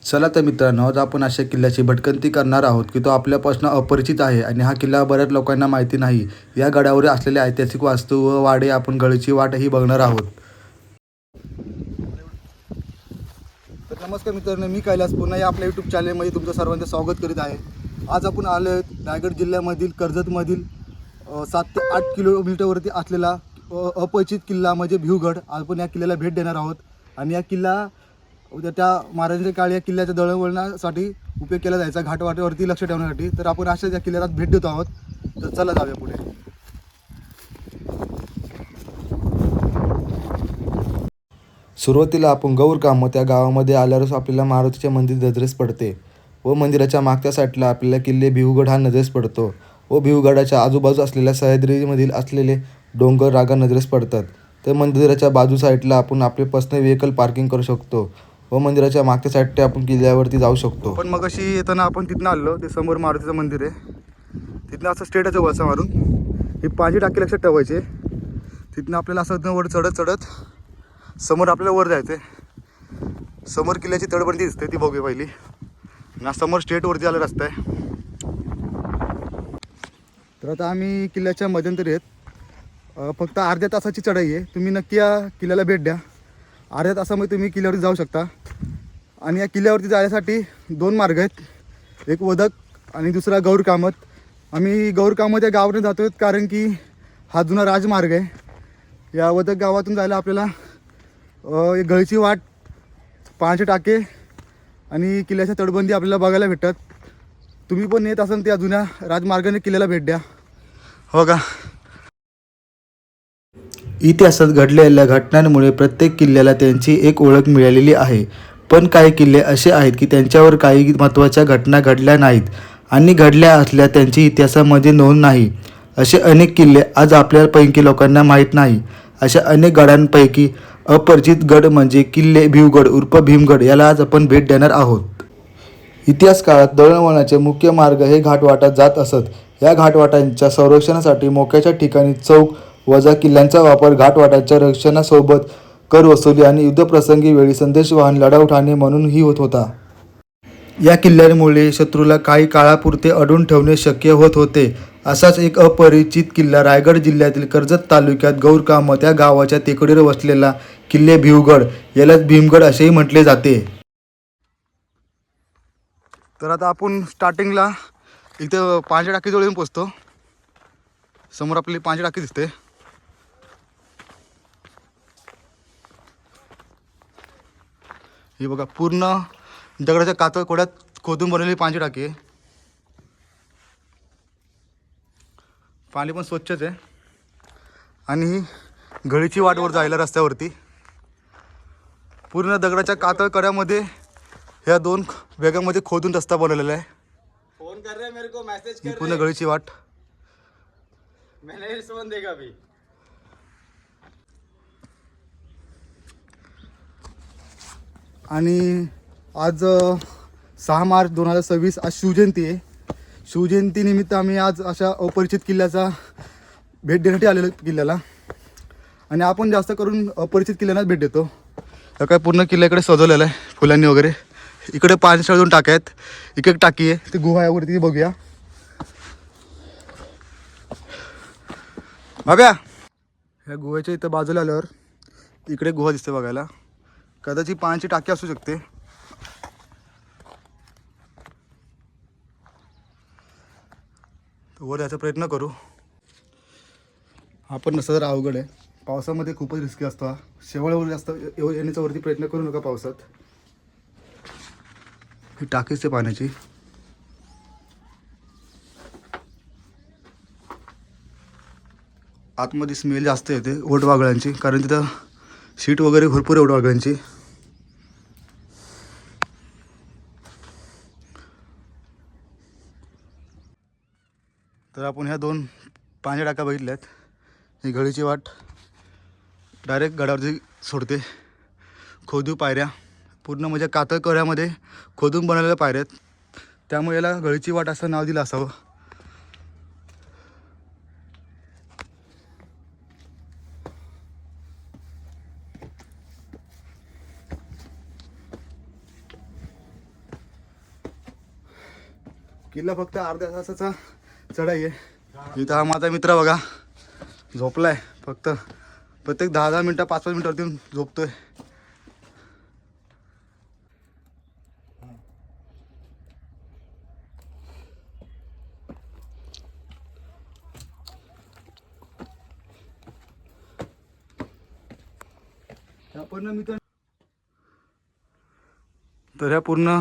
चला तर मित्रांनो, आज आपण अशा किल्ल्याची भटकंती करणार आहोत की तो आपल्यापासून अपरिचित आहे आणि हा किल्ला बऱ्याच लोकांना माहिती नाही. या गडावर असलेले ऐतिहासिक वास्तू व वाडे आपण गडची वाटही बघणार आहोत. तर नमस्कार मित्रांनो, मी कैलास पुन्हा या आपल्या यूट्यूब चॅनलमध्ये तुमचं सर्वांचं स्वागत करीत आहे. आज आपण आलो आहोत रायगड जिल्ह्यामधील कर्जतमधील 7 ते 8 किलोमीटरवरती असलेला अपरिचित किल्ला म्हणजे भिवगड. आपण या किल्ल्याला भेट देणार आहोत आणि या किल्ला त्या महाराजांच्या काळी या किल्ल्याच्या दळणवळणासाठी उपयोग केला जायचा, घाटवाटेवरती लक्ष ठेवण्यासाठी. तर आपण अशाच या किल्ल्याला भेट देतो आहोत. तर चला जाऊया पुढे. सुरुवातीला आपण गौरकामत या गावामध्ये आल्यावर आपल्याला मारुतीचे मंदिर नजरेस पडते व मंदिराच्या मागच्या साईडला आपल्याला किल्ले भिवगड हा नजरेस पडतो व भिवगडाच्या आजूबाजू असलेल्या सह्याद्रीमधील असलेले डोंगर रागा नजरेस पडतात. तर मंदिराच्या बाजू साईडला आपण आपले पर्सनल व्हेकल पार्किंग करू शकतो व मंदिराच्या मागच्या साईडला आपण किल्ल्यावरती जाऊ शकतो. पण मग अशी येताना आपण तिथनं आलो, ते समोर मारुतीचं मंदिर आहे. तिथनं असं स्ट्रेटाचं वळसा मारून ही 5 टाकी लक्षात ठेवायचे. तिथनं आपल्याला असं वर चढत समोर आपल्याला वर जायचं आहे. समोर किल्ल्याची तडबंदी दिसते, ती बघूया पहिली. ना समोर स्ट्रेटवरती आला रस्ता आहे. तर आता आम्ही किल्ल्याच्या मध्यंतरी आहेत. फक्त अर्ध्या तासाची चढाई आहे. तुम्ही नक्की या किल्ल्याला भेट द्या. अर्ध्या तासामध्ये तुम्ही किल्ल्यावरती जाऊ शकता. आणि या किल्ल्यावरती जाण्यासाठी 2 मार्ग आहेत, एक वदक आणि दुसरा गौरकामत. आम्ही गौरकामत या गावातून जातो आहेत कारण की हा जुना राजमार्ग आहे. या वदक गावातून जायला आपल्याला एक गळची वाट, 5 टाके आणि किल्ल्याच्या तटबंदी आपल्याला बघायला भेटतात. तुम्ही पण येत असाल त्या जुन्या राजमार्गाने किल्ल्याला भेट द्या. हो का. इतिहासात घडलेल्या घटनांमुळे प्रत्येक किल्ल्याला त्यांची एक ओळख मिळालेली आहे. पण काही किल्ले असे आहेत की त्यांच्यावर काही महत्त्वाच्या घटना घडल्या नाहीत आणि घडल्या असल्या त्यांची इतिहासामध्ये नोंद नाही. असे अनेक किल्ले आज आपल्यापैकी लोकांना माहीत नाही. अशा अनेक गडांपैकी अपरिचित गड म्हणजे किल्ले भिवगड उर्फ भीमगड, याला आज आपण भेट देणार आहोत. इतिहास काळात दळणवळणाचे मुख्य मार्ग हे घाटवाटात जात असत. या घाटवाटांच्या संरक्षणासाठी मोक्याच्या ठिकाणी चौक वजा किल्ल्यांचा वापर घाटवाटांच्या रक्षणासोबत कर वसुली आणि युद्धप्रसंगी वेळी संदेशवाहन लढाऊ ठाणे म्हणूनही होत होता. या किल्ल्यांमुळे शत्रूला काही काळापुरते अडवून ठेवणे शक्य होत होते. असाच एक अपरिचित किल्ला रायगड जिल्ह्यातील कर्जत तालुक्यात गौरकामत या गावाच्या टेकडीवर वसलेला किल्ले भिवगड, यालाच भीमगड असेही म्हटले जाते. तर आता आपण स्टार्टिंगला इथं 5 टाकीजवळ येऊन पोचतो. समोर आपली 5 टाकी दिसते. हे बघा, पूर्ण दगडाच्या कातळ कोड्यात खोदून बनवलेली 5 टाकी आहे. पाणी पण स्वच्छच आहे आणि गळीची वाटवर जायला रस्त्यावरती पूर्ण दगडाच्या कातळ कड्यामध्ये ह्या 2 वेगामध्ये खोदून रस्ता बनवलेला आहे. फोन कर रहे मेरे को, मैसेज कर पूर्ण गळीची वाट. मैंने रिस्पॉन्स देगा अभी. आणि आज 6 मार्च 2026 आज शिवजयंती आहे. शिवजयंतीनिमित्त आम्ही आज अशा अपरिचित किल्ल्याचा भेट देण्यासाठी आलेलो किल्ल्याला. आणि आपण जास्त करून अपरिचित किल्ल्यांनाच भेट देतो. तर काय पूर्ण किल्ल्याकडे सजवलेलं आहे फुलांनी वगैरे. इकडे पाण्याच्या 2 टाक्या आहेत, एक टाकी आहे ती गुहावरती बघूया. बघा, ह्या गुहेच्या इथं बाजूला आल्यावर इकडे गुहा दिसते बघायला. कदाचित पाण्याची टाकी असू शकते. वर याचा प्रयत्न करू. हा पण नसं तर अवघड आहे. पावसामध्ये खूपच रिस्की असतो हा. शेवळवर जास्त येण्याचा वरती प्रयत्न करू नका पावसात. ही टाकीच आहे पाण्याची. आतमध्ये स्मेल जास्त येते ओटवागळांची, कारण तिथं शीट वगैरे भरपूर आहे ओटवागळांची. तर आपण ह्या 2 5 टाका बघितल्या आहेत. ही गळीची वाट डायरेक्ट गडावरती सोडते. खोदू पायऱ्या, पूर्ण म्हणजे कातळ कड्यामध्ये खोदून बनवलेल्या पायऱ्या आहेत, त्यामुळे याला गळीची वाट असं नाव दिलं असावं. किल्ला फक्त अर्ध्या तासाचा चढाई आहे. इथं हा माझा मित्र बघा झोपलाय, फक्त प्रत्येक 10-10 मिनटं 5-5 मिनटावरती येऊन झोपतोय. तर ह्या पूर्ण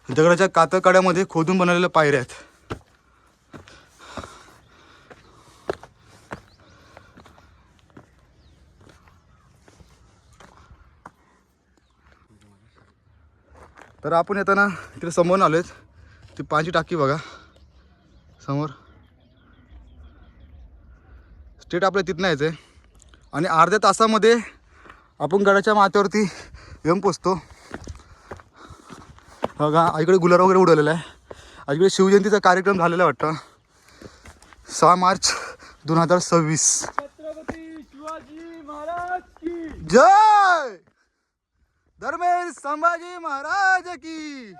दगडाच्या कातळकड्यामध्ये खोदून बनवलेल्या पायऱ्या आहेत. तर आपण येताना तिथे समोर आलोय, ती पाण्याची टाकी बघा समोर. स्ट्रेट आपल्या तिथनं यायचं आहे आणि अर्ध्या तासामध्ये आपण गडाच्या माथ्यावरती येऊन पोचतो. बघा इकडे गुलाल वगैरे उडवलेला आहे. इकडे शिवजयंतीचा कार्यक्रम झालेला वाटतं. 6 मार्च 2026. छत्रपती शिवाजी महाराज की जय. धर्मेंद्र संभाजी महाराज की.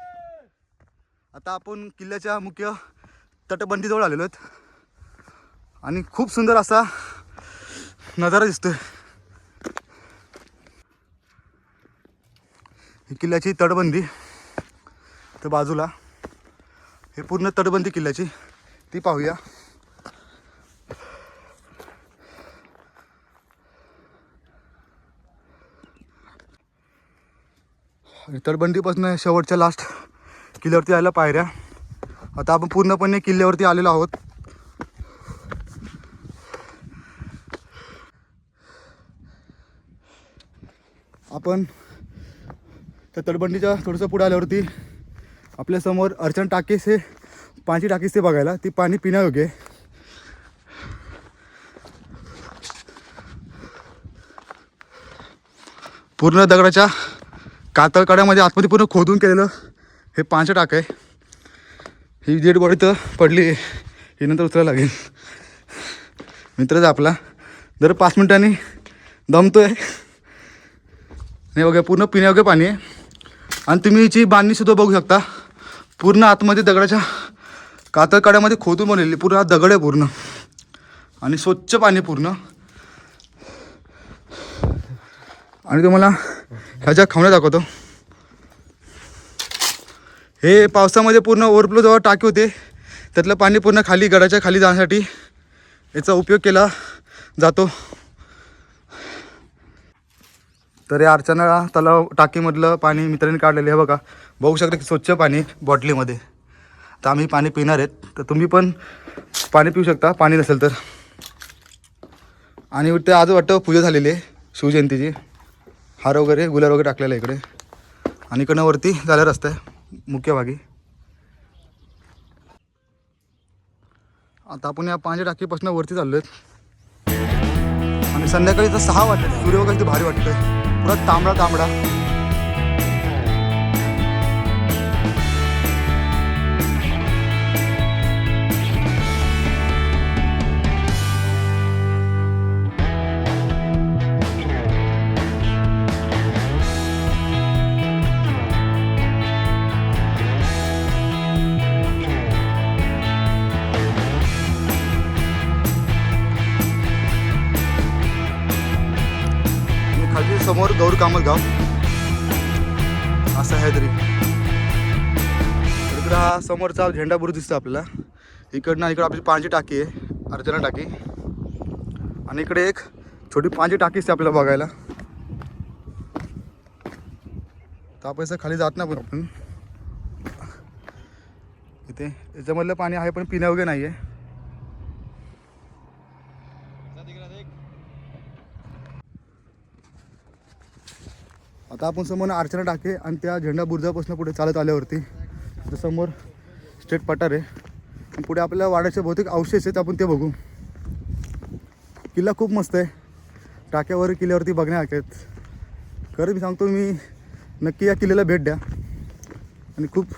आता आपण किल्ल्याच्या मुख्य तटबंदीजवळ आलेलो आहेत आणि खूप सुंदर असा नजारा दिसतोय. ही किल्ल्याची तटबंदी, तर बाजूला हे पूर्ण तटबंदी किल्ल्याची ती पाहूया. तटबंदीपासून शेवटच्या लास्ट किल्ल्यावरती यायला पायऱ्या. आता आपण पूर्णपणे किल्ल्यावरती आलेलो आहोत. आपण त्या तटबंदीच्या थोडंसं पुढे आल्यावरती आपल्यासमोर अर्चना टाकीस हे पाण्याची टाकीस ते बघायला. ती पाणी पिण्यायोग्य आहे. पूर्ण दगडाच्या कातळकड्यामध्ये आतमध्ये पूर्ण खोदून केलेलं हे पाण्याचं टाक आहे. ही डेड बॉडी तर पडली, ही नंतर उचलायला लागेल. मित्रच आपला दर 5 मिनिटांनी दमतोय. नाही बघा पूर्ण पिण्यायोग्य पाणी आहे. आणि तुम्ही हिची बांधणीसुद्धा बघू शकता. पूर्ण आतमध्ये दगडाच्या कातळकड्यामध्ये खोदून बनवलेली पूर्ण दगड आहे पूर्ण, आणि स्वच्छ पाणी पूर्ण. आणि तुम्हाला ह्याच्या खावण्या दाखवतो. हे पावसामध्ये पूर्ण ओव्हरफ्लो जेव्हा टाकी होते त्यातलं पाणी पूर्ण खाली गडाच्या खाली जाण्यासाठी याचा उपयोग केला जातो. तर या अर्चना तलाव टाकीमधलं पाणी मित्रांनी काढलेलं आहे बघा. बघू शकता की स्वच्छ पाणी बॉटलीमध्ये. तर आम्ही पाणी पिणार आहेत, तर तुम्ही पण पाणी पिऊ शकता पाणी नसेल तर. आणि ते आज वाटतं पूजा झालेली आहे शिवजयंतीची. हार वगैरे गुलाल वगैरे टाकलेलं आहे इकडे. आणि इकडनं वरती झाला रस्ता आहे मुख्य भागी. आता आपण या पाण्याच्या टाकीपासून वरती चाललो आहेत. आणि संध्याकाळी तर 6 वाजले. सूर्य वगैरे भारी वाटतंय, पुरा तांबडा तांबडा. खाली समोर गौर कामत गाव असं आहे तरी. इकडं हा समोरचा झेंडा बुरुज दिसतो आपल्याला. इकडनं इकडं आपली पाण्याची टाकी आहे अर्चना टाकी. आणि इकडे एक छोटी पाण्याची टाकी असते आपल्याला बघायला. तर आपण असं खाली जात नाही पण आपण इथे याच्यामधलं पाणी आहे पण पिण्यायोग्य नाही आहे. आता आपण समोर अर्चना टाके आणि त्या झेंडा बुरुजापासून पुढे चालत आल्यावरती तर समोर स्ट्रेट पठार आहे. आणि पुढे आपल्याला वाड्याचे बहुतेक अवशेष आहेत, आपण ते बघू. किल्ला खूप मस्त आहे. टाक्यावर किल्ल्यावरती बघण्यासारखे आहेत. खरं मी सांगतो, मी नक्की या किल्ल्याला भेट द्या. आणि खूप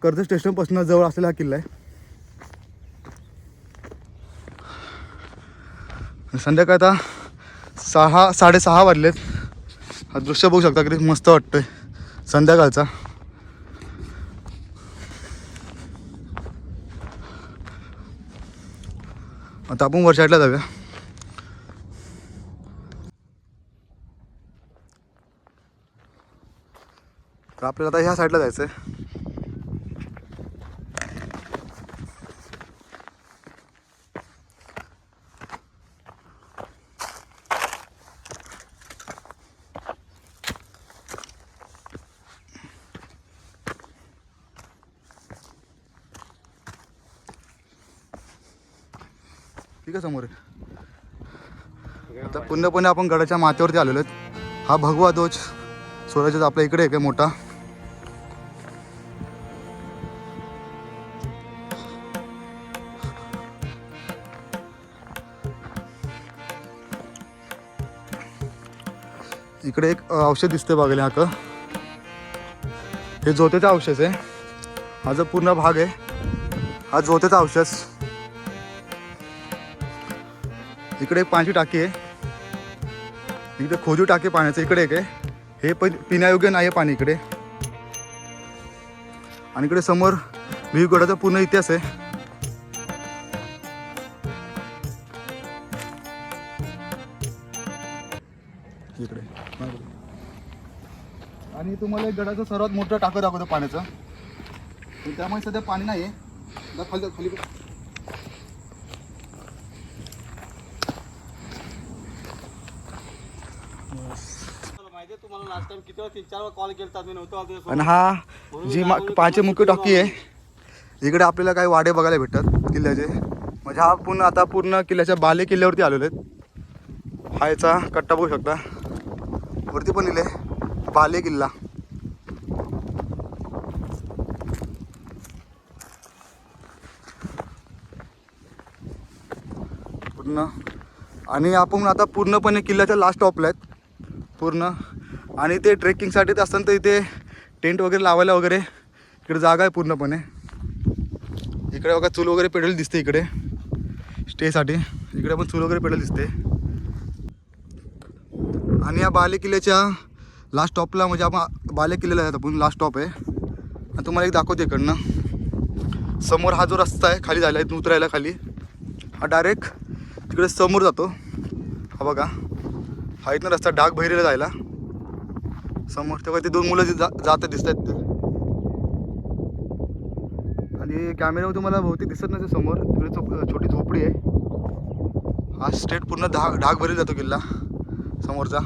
कर्जत स्टेशनपासून जवळ असलेला हा किल्ला आहे. संध्याकाळ आता 6-6:30 वाजलेत. हा दृश्य बघू शकता किती मस्त वाटतंय संध्याकाळचा. आता आपण वर साईडला जाऊया. तर आपल्याला आता ह्या साईडला जायचं आहे. ठीक आहे, समोर आहे. आता पूर्णपणे आपण गडाच्या माथ्यावरती आलेलो आहेत. हा भगवा ध्वज स्वराज्याचा आपल्या इकडे आहे काय मोठा. इकडे एक औषध दिसतंय बघायला. हा हे झोतेचा औषध आहे. हा जो पूर्ण भाग आहे हा झोतेचा औषध. इकडे एक पाण्याची टाकी आहे. इकडे खोजू टाकी पाण्याचं इकडे एक आहे. हे पण पिण्यायोग्य नाही आहे पाणी इकडे. आणि इकडे समोर विहीगडाचा पूर्ण इतिहास आहे. इकडे आणि तुम्हाला गडाचं सर्वात मोठं टाकं दाखवतं पाण्याचं. त्यामुळे सध्या पाणी नाही आहे. खाली खाली तुम्हाला लास्ट टाइम किती वेळा 3-4 वेळा कॉल केलता मी नव्हतो आलो. आणि हा जी पाण्याची मुख्य टाकी आहे. इकडे आपल्याला काही वाडे बघायला भेटतात किल्ल्याचे. म्हणजे हा आता पूर्ण किल्ल्याच्या बाले किल्ल्यावरती आलेलो आहेत. हा याचा कट्टा बघू शकता. वरती पण लिहिले बाले किल्ला. पूर्ण आणि आपण आता पूर्णपणे किल्ल्याच्या लास्ट टॉपला आहेत पूर्ण. आणि ते ट्रेकिंगसाठी ते असताना तर इथे टेंट वगैरे लावायला वगैरे इकडे जागा आहे पूर्णपणे. इकडे बघा चूल वगैरे पेटवली दिसते इकडे स्टेसाठी. इकडे पण चूल वगैरे पेटवली दिसते. आणि या बाले किल्ल्याच्या लास्ट टॉपला म्हणजे आपण बाले किल्ल्याला जात आपण लास्ट टॉप आहे. आणि तुम्हाला एक दाखवते इकडनं समोर हा जो रस्ता आहे खाली जायला इथून उतरायला खाली हा डायरेक्ट तिकडे समोर जातो. हा बघा हा इथनं रस्ता डाग बहिरीला जायला समोर. तेव्हा ते 2 मुलं जात दिसत आहेत ते. आणि कॅमेऱ्यावर तुम्हाला बहुतेक दिसत नाही समोर तिकडे छोटी झोपडी आहे. हा स्ट्रेट पूर्ण डाग भरीला जातो किल्ला समोरचा.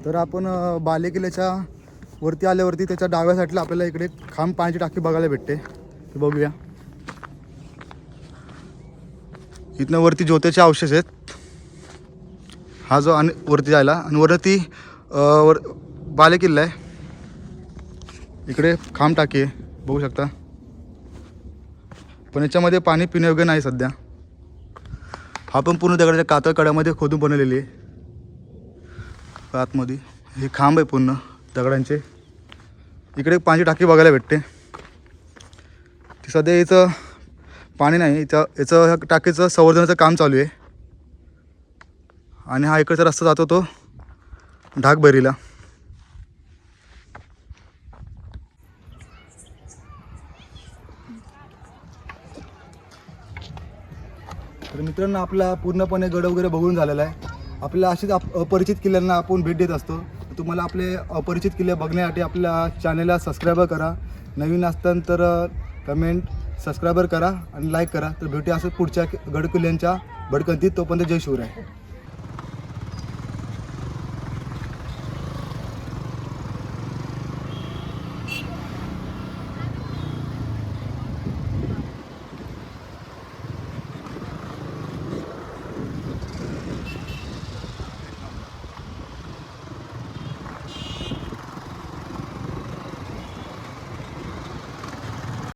तर आपण बाले किल्ल्याच्या वरती आल्यावरती त्याच्या डाव्या साईडला आपल्याला इकडे खांब पाण्याची टाकी बघायला भेटते. ते बघूया. इथनं वरती ज्योतिषचे अवशेष आहेत. हा जो आणि वरती जायला आणि वरती बाले किल्ला आहे. इकडे खांब टाकी आहे बघू शकता. पण याच्यामध्ये पाणी पिण्यायोग्य नाही सध्या. हा पण पूर्ण दगडाच्या कातळ कड्यामध्ये खोदून बनवलेली आहे. आतमध्ये हे खांब आहे पूर्ण दगडांचे. इकडे एक पाण्याची टाकी बघायला भेटते. ती सध्या याचं पाणी नाही. याचं ह्या टाकीचं संवर्धनाचं काम चालू आहे. आणि हा इकडचा रस्ता जातो तो ढाकबरीला. तर मित्रांनो आपला पूर्णपणे गड वगैरे बघून झालेला आहे. आपल्याला अशीच अपरिचित किल्ल्यांना आपण भेट देत असतो. तुम्हाला आपले अपरिचित किल्ले बघण्यासाठी आपल्या चॅनलला सबस्क्राईब करा. नवीन असताना तर कमेंट सबस्क्राईबर करा आणि लाईक करा. तर भेटूया असं पुढच्या गड किल्ल्यांच्या भडकंतीत. तोपर्यंत जय शिवराय.